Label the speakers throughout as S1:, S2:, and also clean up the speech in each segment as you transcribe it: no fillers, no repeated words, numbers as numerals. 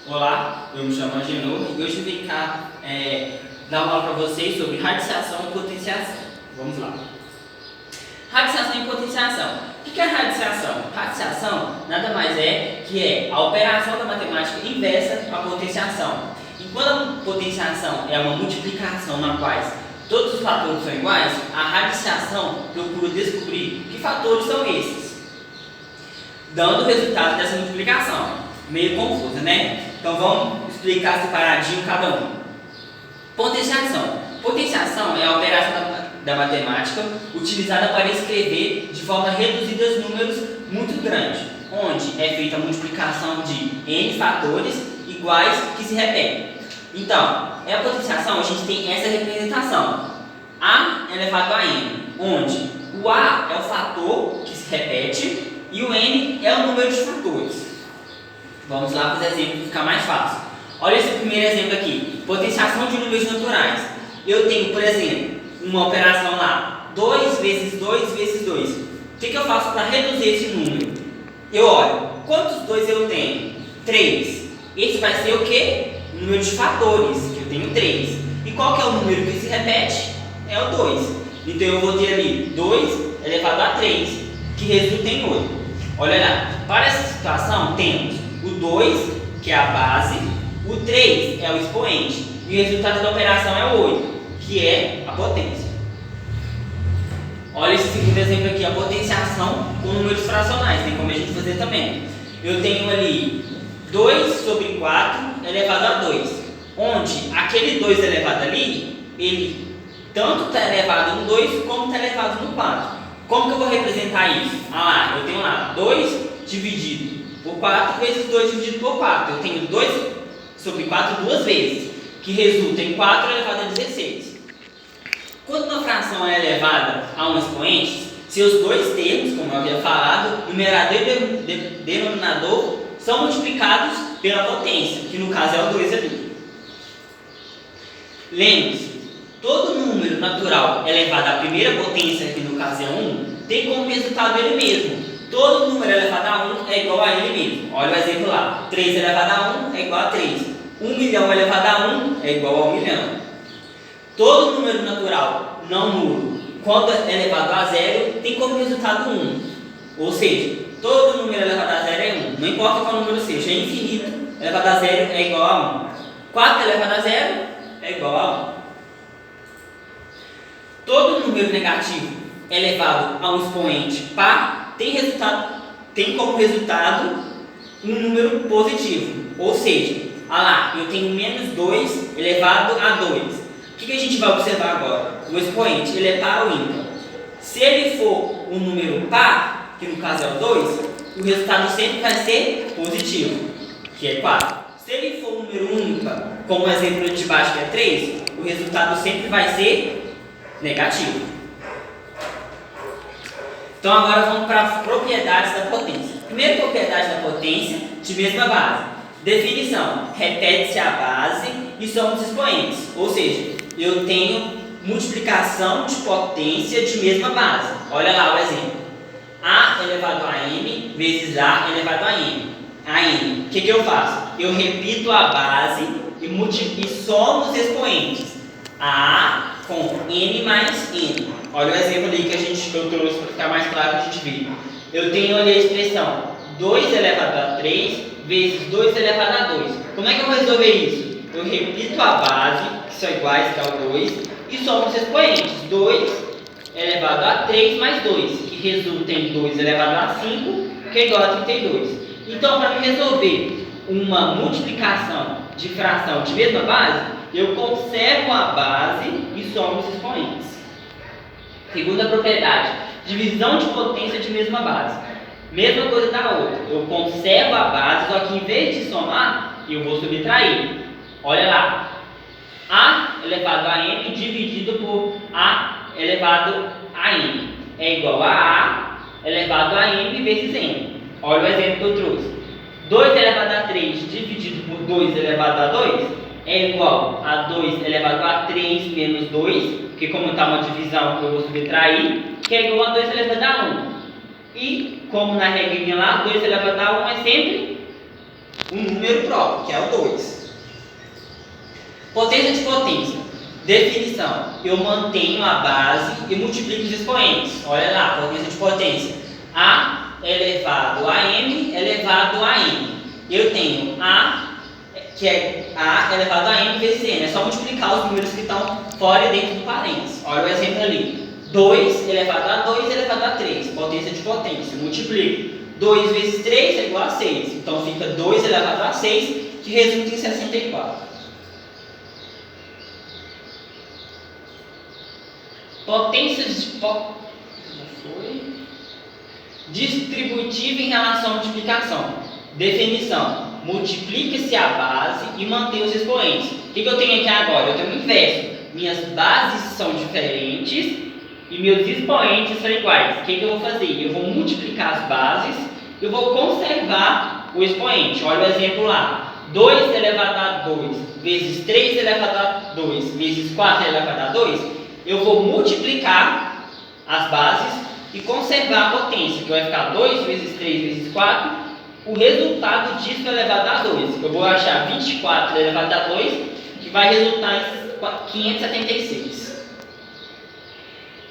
S1: Olá, eu me chamo Agenor e hoje eu vim cá dar uma aula para vocês sobre radiciação e potenciação. Vamos lá. Radiciação e potenciação. O que é radiciação? Radiciação nada mais é que a operação da matemática inversa à potenciação. Enquanto a potenciação é uma multiplicação na qual todos os fatores são iguais, a radiciação procura descobrir que fatores são esses, dando o resultado dessa multiplicação. Meio confusa, né? Então vamos explicar separadinho cada um. Potenciação. Potenciação é a operação da matemática utilizada para escrever de forma reduzida números muito grandes, onde é feita a multiplicação de n fatores iguais que se repetem. Então, a potenciação a gente tem essa representação: a elevado a n, onde o a é o fator que se repete e o n é o número de fatores. Vamos lá para os exemplos para ficar mais fácil. Olha esse primeiro exemplo aqui: potenciação de números naturais. Eu tenho, por exemplo, uma operação lá, 2 vezes 2 vezes 2. O que eu faço para reduzir esse número? Eu olho, quantos 2 eu tenho? 3. Esse vai ser o quê? O número de fatores, que eu tenho 3. E qual que é o número que se repete? É o 2. Então eu vou ter ali 2 elevado a 3, que resulta em 8. Olha lá, para essa situação temos o 2, que é a base, o 3 é o expoente, e o resultado da operação é o 8, que é a potência. Olha esse segundo exemplo aqui, a potenciação com números fracionais, tem como a gente fazer também. Eu tenho ali 2 sobre 4 elevado a 2, onde aquele 2 elevado ali, ele tanto está elevado no 2 como está elevado no 4. Como que eu vou representar isso? Ah lá, eu tenho lá 2 dividido por 4 vezes 2 dividido por 4. Eu tenho 2 sobre 4 duas vezes, que resulta em 4 elevado a 16. Quando uma fração é elevada a um expoente, seus dois termos, como eu havia falado, numerador e denominador, são multiplicados pela potência, que no caso é o 2 ali. Lembre-se, todo número natural elevado à primeira potência, que no caso é 1, tem como resultado ele mesmo. Todo número elevado a 1 é igual a ele mesmo. Olha o exemplo lá. 3 elevado a 1 é igual a 3. 1 milhão elevado a 1 é igual a 1 milhão. Todo número natural não nulo, quando é elevado a 0, tem como resultado 1. Ou seja, todo número elevado a 0 é 1. Não importa qual número seja, é infinito. Elevado a 0 é igual a 1. 4 elevado a 0 é igual a 1. Todo número negativo elevado a um expoente par tem como resultado um número positivo, ou seja, eu tenho menos 2 elevado a 2. O que a gente vai observar agora? O expoente, ele é par ou ímpar? Se ele for um número par, que no caso é o 2, o resultado sempre vai ser positivo, que é 4. Se ele for um número ímpar, como o exemplo de baixo que é 3, o resultado sempre vai ser negativo. Então agora vamos para as propriedades da potência. Primeira propriedade da potência, de mesma base. Definição: repete-se a base e somos expoentes. Ou seja, eu tenho multiplicação de potência de mesma base. Olha lá o exemplo: a elevado a m vezes a elevado a n. O que eu faço? Eu repito a base e somo os expoentes. A com n mais n. Olha o exemplo ali que eu trouxe para ficar mais claro que a gente vê. Eu tenho ali a expressão 2 elevado a 3 vezes 2 elevado a 2. Como é que eu vou resolver isso? Eu repito a base, que são iguais, que é o 2, e somo os expoentes. 2 elevado a 3 mais 2, que resulta em 2 elevado a 5, que é igual a 32. Então, para resolver uma multiplicação de fração de mesma base, eu conservo a base e somo os expoentes. Segunda propriedade: divisão de potência de mesma base. Mesma coisa da outra. Eu conservo a base, só que em vez de somar, eu vou subtrair. Olha lá. A elevado a m dividido por a elevado a n é igual a elevado a m vezes n. Olha o exemplo que eu trouxe. 2 elevado a 3 dividido por 2 elevado a 2 é igual a 2 elevado a 3 menos 2, porque como está uma divisão eu vou subtrair, que é igual a 2 elevado a 1. E, como na regrinha lá, 2 elevado a 1 é sempre um número próprio, que é o 2. Potência de potência. Definição. Eu mantenho a base e multiplico os expoentes. Olha lá, potência de potência. A elevado a m elevado a n. Eu tenho A, que é A elevado a m vezes n. É só multiplicar os números que estão fora e dentro do parênteses. Olha o exemplo ali. 2 elevado a 2 elevado a 3. Potência de potência. Multiplico. 2 vezes 3 é igual a 6. Então fica 2 elevado a 6, que resulta em 64. Potência distributiva em relação à multiplicação. Definição. Multiplica-se a base e mantém os expoentes. O que eu tenho aqui agora? Eu tenho o inverso. Minhas bases são diferentes e meus expoentes são iguais. O que eu vou fazer? Eu vou multiplicar as bases e eu vou conservar o expoente. Olha o exemplo lá. 2 elevado a 2 vezes 3 elevado a 2 vezes 4 elevado a 2. Eu vou multiplicar as bases e conservar a potência, que vai ficar 2 vezes 3 vezes 4. O resultado disso é elevado a 2. Eu vou achar 24 elevado a 2, que vai resultar em 576.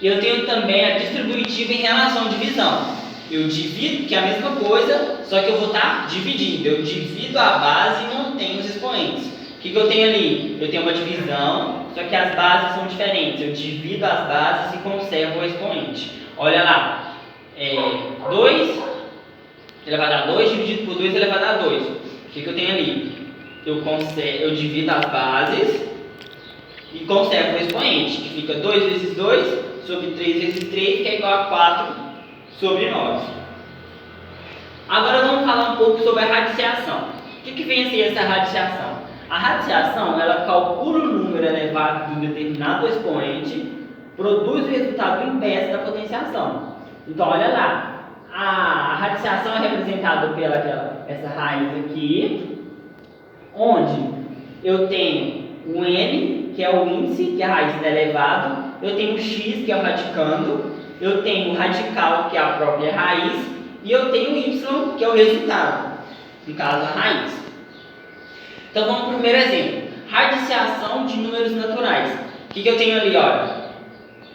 S1: Eu tenho também a distributiva em relação à divisão. Eu divido, que é a mesma coisa, só que eu vou estar dividindo. Eu divido a base e mantenho os expoentes. O que eu tenho ali? Eu tenho uma divisão, só que as bases são diferentes. Eu divido as bases e conservo o expoente. Olha lá. 2 elevado a 2 dividido por 2 elevado a 2. O que eu tenho ali? Eu divido as bases e conservo o expoente, que fica 2 vezes 2 sobre 3 vezes 3, que é igual a 4 sobre 9. Agora vamos falar um pouco sobre a radiciação. O que vem a ser essa radiciação? A radiciação, ela calcula o número elevado de um determinado expoente, produz o resultado inverso da potenciação. Então, olha lá, a radiciação é representada pela essa raiz aqui, onde eu tenho o n, que é o índice, que é a raiz do elevado, eu tenho o x, que é o radicando, eu tenho o radical, que é a própria raiz, e eu tenho o y, que é o resultado, no caso, a raiz. Então vamos para o primeiro exemplo. Radiciação de números naturais. O que eu tenho ali? Olha,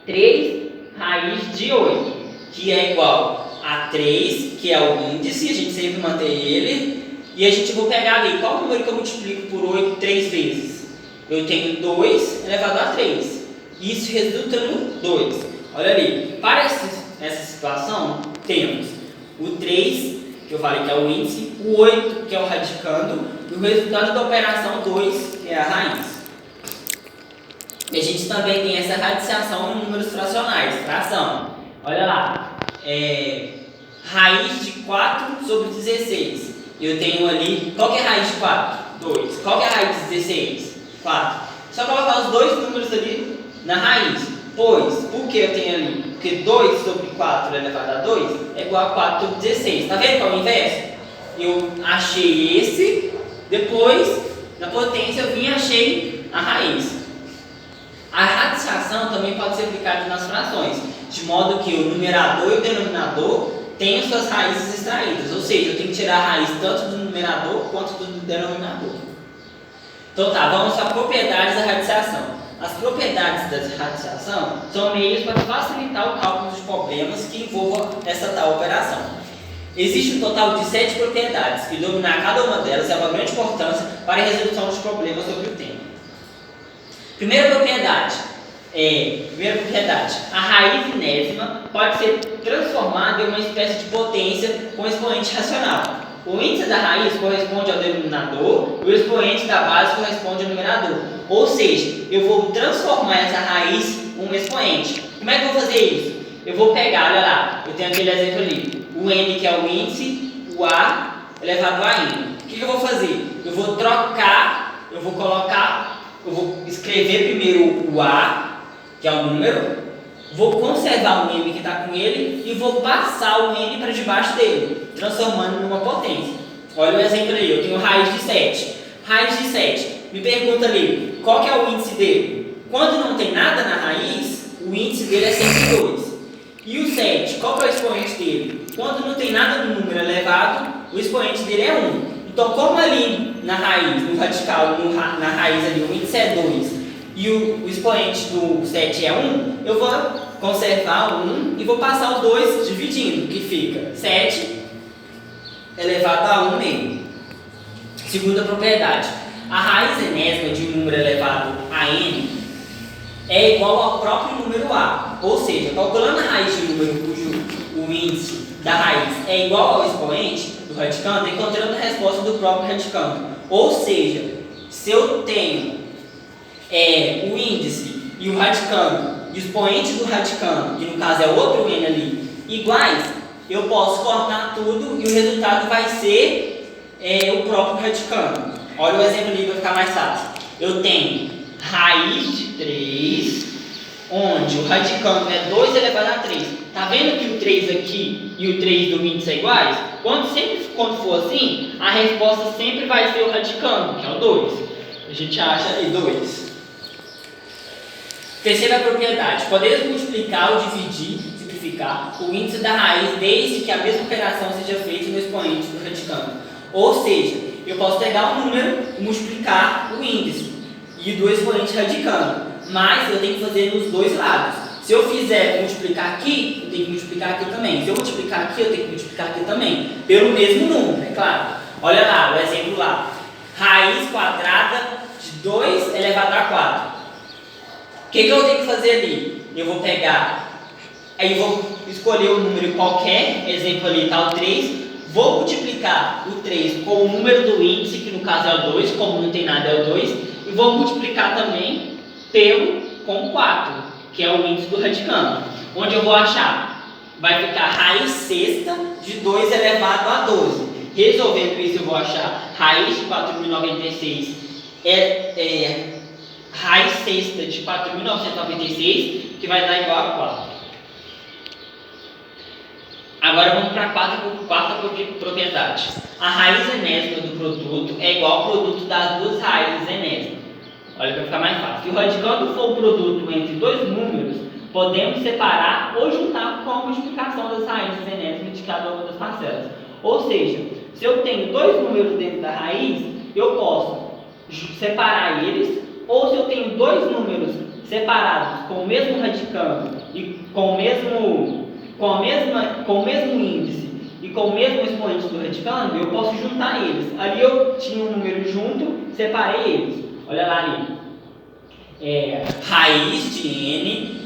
S1: 3 raiz de 8, que é igual a 3, que é o índice, a gente sempre mantém ele. E a gente vai pegar ali, qual o número que eu multiplico por 8 3 vezes? Eu tenho 2 elevado a 3. Isso resulta no 2. Olha ali, para essa situação, temos o 3, que eu falei que é o índice, o 8, que é o radicando, e o resultado da operação 2, que é a raiz. E a gente também tem essa radiciação em números fracionais, fração. Olha lá, raiz de 4 sobre 16. Eu tenho ali, qual que é a raiz de 4? 2. Qual que é a raiz de 16? 4. Só colocar os dois números ali na raiz. Pois, por que eu tenho ali? Porque 2 sobre 4 elevado a 2 é igual a 4 sobre 16. Está vendo qual é o inverso? Eu achei esse, depois, na potência, eu vim e achei a raiz. A radiciação também pode ser aplicada nas frações, de modo que o numerador e o denominador tenham suas raízes extraídas. Ou seja, eu tenho que tirar a raiz tanto do numerador quanto do denominador. Então tá, vamos para propriedades da radiciação. As propriedades da radiciação são meios para facilitar o cálculo de problemas que envolvam essa tal operação. Existe um total de 7 propriedades e dominar cada uma delas é uma grande importância para a resolução de problemas sobre o tema. Primeira propriedade, a raiz enésima pode ser transformada em uma espécie de potência com expoente racional. O índice da raiz corresponde ao denominador e o expoente da base corresponde ao numerador. Ou seja, eu vou transformar essa raiz em um expoente. Como é que eu vou fazer isso? Eu vou pegar, olha lá, eu tenho aquele exemplo ali, o n que é o índice, o a elevado a n. O que eu vou fazer? Eu vou trocar, eu vou escrever primeiro o a, que é o número, vou conservar o m que está com ele e vou passar o n para debaixo dele, transformando numa potência. Olha o exemplo aí, eu tenho raiz de 7. Raiz de 7, me pergunta ali, qual que é o índice dele? Quando não tem nada na raiz, o índice dele é sempre 2. E o 7, qual que é o expoente dele? Quando não tem nada no número elevado, o expoente dele é 1. Então, como ali na raiz, no radical, na raiz ali, o índice é 2 e o expoente do 7 é 1, eu vou conservar o 1 e vou passar o 2 dividindo, que fica 7 elevado a 1 meio. Segunda propriedade, a raiz enésima de um número elevado a n é igual ao próprio número a, ou seja, calculando a raiz de um número cujo o índice da raiz é igual ao expoente do radicando, encontrando a resposta do próprio radicando. Ou seja, se eu tenho o índice e o radicando, e o expoente do radicando, que no caso é outro n ali, iguais, eu posso cortar tudo e o resultado vai ser o próprio radicando. Olha o exemplo ali para ficar mais fácil. Eu tenho raiz de 3, onde o radicando é 2 elevado a 3. Tá vendo que o 3 aqui e o 3 do índice são iguais? Quando for assim, a resposta sempre vai ser o radicando, que é o 2. A gente acha ali 2. Terceira propriedade. Podemos multiplicar ou dividir, simplificar, o índice da raiz desde que a mesma operação seja feita no expoente do radicando. Ou seja, eu posso pegar um número e multiplicar o índice e do expoente radicando, mas eu tenho que fazer nos dois lados. Se eu fizer multiplicar aqui, eu tenho que multiplicar aqui também. Se eu multiplicar aqui, eu tenho que multiplicar aqui também, pelo mesmo número, é claro. Olha lá, o exemplo lá. Raiz quadrada de 2 elevado a 4. O que eu tenho que fazer ali? Eu vou pegar, aí eu vou escolher um número qualquer, exemplo ali está o 3, vou multiplicar o 3 com o número do índice, que no caso é o 2, como não tem nada é o 2, e vou multiplicar também com 4, que é o índice do radicando. Onde eu vou achar? Vai ficar raiz sexta de 2 elevado a 12. Resolvendo isso, eu vou achar raiz de 4.096 raiz sexta de 4.996, que vai dar igual a 4. Agora vamos para a quarta propriedade. A raiz enésima do produto é igual ao produto das duas raízes enésimas. Olha, para ficar mais fácil. Se o radicando for o produto entre dois números, podemos separar ou juntar com a multiplicação das raízes enésimas de cada uma das parcelas. Ou seja, se eu tenho dois números dentro da raiz, eu posso separar eles, ou se eu tenho dois números separados com o mesmo radicando e com o mesmo índice e com o mesmo expoente do radicando, eu posso juntar eles. Ali eu tinha um número junto, separei eles. Olha lá ali. Raiz de n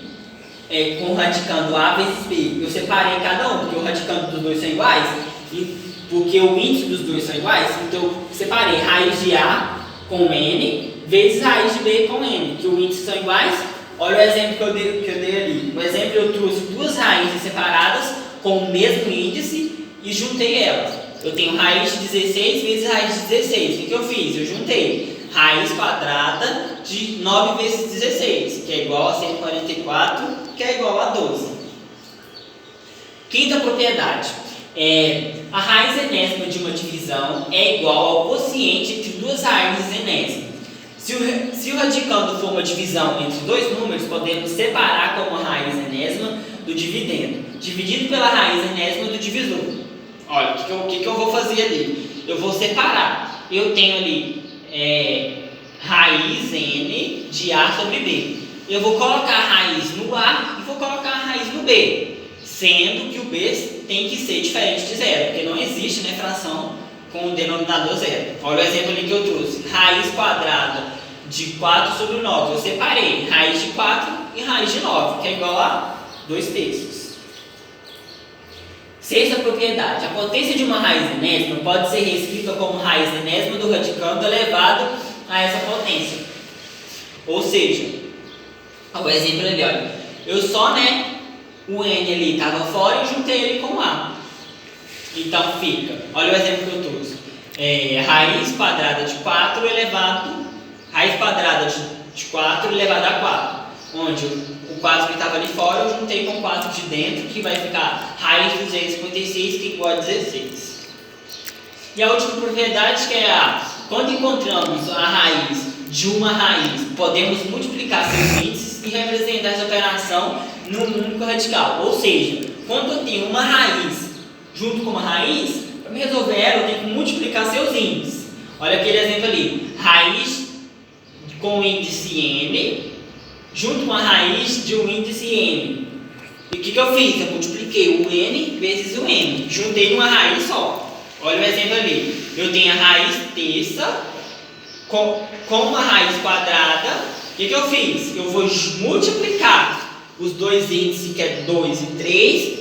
S1: com o radicando a vezes b. Eu separei cada um, porque o radicando dos dois são iguais, e porque o índice dos dois são iguais, então eu separei raiz de a com n vezes raiz de b com n, que o índice são iguais. Olha o exemplo que eu dei ali. No exemplo eu trouxe duas raízes separadas com o mesmo índice e juntei elas. Eu tenho raiz de 16 vezes raiz de 16. O que eu fiz? Eu juntei raiz quadrada de 9 vezes 16, que é igual a 144, que é igual a 12. Quinta propriedade. A raiz enésima de uma divisão é igual ao quociente entre duas raízes enésimas. Se o radicando for uma divisão entre dois números, podemos separar como a raiz enésima do dividendo, dividido pela raiz enésima do divisor. Olha, o que eu vou fazer ali? Eu vou separar. Eu tenho ali raiz n de a sobre b. Eu vou colocar a raiz no a e vou colocar a raiz no b, sendo que o b tem que ser diferente de zero, porque não existe fração com o denominador zero. Olha o exemplo ali que eu trouxe. Raiz quadrada de 4 sobre 9. Eu separei raiz de 4 e raiz de 9, que é igual a 2/3. Sexta propriedade. A potência de uma raiz enésima pode ser reescrita como raiz enésima do radicando elevado a essa potência. Ou seja, o exemplo ali, olha. Eu só, o n ali estava fora e juntei ele com a. Então fica, olha o exemplo que eu trouxe. Raiz quadrada de 4 elevado, raiz quadrada de 4 elevado a 4. Onde o 4 que estava ali fora eu juntei com o 4 de dentro, que vai ficar raiz de 256, que é igual a 16. E a última propriedade, que é quando encontramos a raiz de uma raiz, podemos multiplicar seus índices e representar essa operação num único radical. Ou seja, quando eu tenho uma raiz junto com uma raiz, Para me resolver ela, eu tenho que multiplicar seus índices. Olha aquele exemplo ali. Raiz com o índice n, junto com a raiz de um índice n. E o que eu fiz? Eu multipliquei o n vezes o n. Juntei numa raiz só. Olha o exemplo ali. Eu tenho a raiz terça com uma raiz quadrada. O que eu fiz? Eu vou multiplicar os dois índices, que é 2 e 3,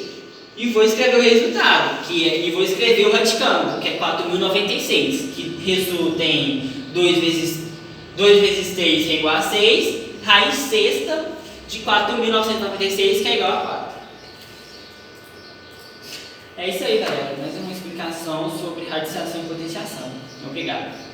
S1: e vou escrever o resultado, e vou escrever o radicando, que é 4.096, que resulta em 2 vezes 3, que é igual a 6, raiz sexta de 4.996, que é igual a 4. É isso aí, galera. Mais uma explicação sobre radiciação e potenciação. Obrigado.